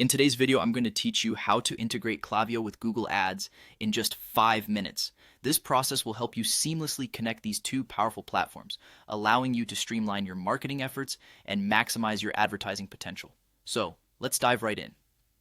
In today's video, I'm going to teach you how to integrate Klaviyo with Google Ads in just 5 minutes. This process will help you seamlessly connect these two powerful platforms, allowing you to streamline your marketing efforts and maximize your advertising potential. So, let's dive right in.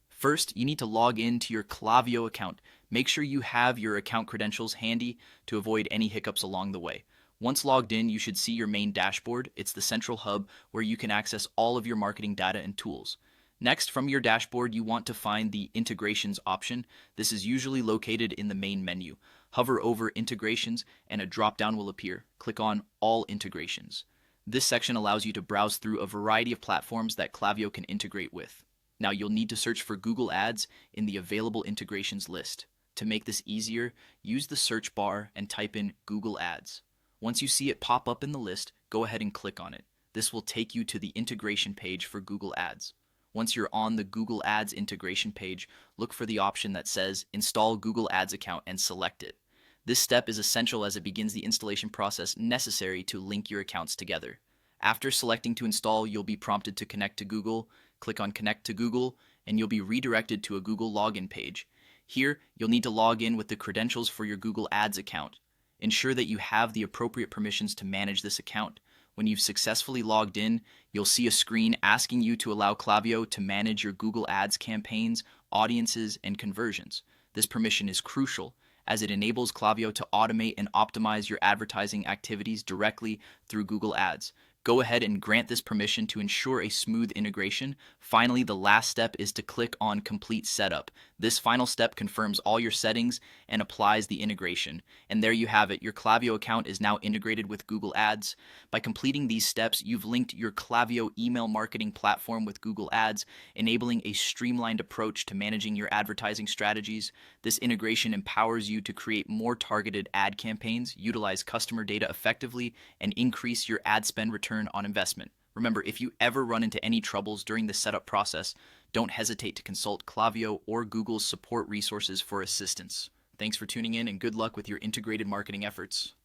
First, you need to log in to your Klaviyo account. Make sure you have your account credentials handy to avoid any hiccups along the way. Once logged in, you should see your main dashboard. It's the central hub where you can access all of your marketing data and tools. Next, from your dashboard, you want to find the Integrations option. This is usually located in the main menu. Hover over Integrations and a drop-down will appear. Click on All Integrations. This section allows you to browse through a variety of platforms that Klaviyo can integrate with. Now, you'll need to search for Google Ads in the available integrations list. To make this easier, use the search bar and type in Google Ads. Once you see it pop up in the list, go ahead and click on it. This will take you to the integration page for Google Ads. Once you're on the Google Ads integration page, look for the option that says Install Google Ads Account and select it. This step is essential as it begins the installation process necessary to link your accounts together. After selecting to install, you'll be prompted to connect to Google. Click on Connect to Google, and you'll be redirected to a Google login page. Here, you'll need to log in with the credentials for your Google Ads account. Ensure that you have the appropriate permissions to manage this account. When you've successfully logged in, you'll see a screen asking you to allow Klaviyo to manage your Google Ads campaigns, audiences, and conversions. This permission is crucial as it enables Klaviyo to automate and optimize your advertising activities directly through Google Ads. Go ahead and grant this permission to ensure a smooth integration. Finally, the last step is to click on Complete Setup. This final step confirms all your settings and applies the integration. And there you have it. Your Klaviyo account is now integrated with Google Ads. By completing these steps, you've linked your Klaviyo email marketing platform with Google Ads, enabling a streamlined approach to managing your advertising strategies. This integration empowers you to create more targeted ad campaigns, utilize customer data effectively, and increase your ad spend return on investment. Remember, if you ever run into any troubles during the setup process, don't hesitate to consult Klaviyo or Google's support resources for assistance. Thanks for tuning in and good luck with your integrated marketing efforts.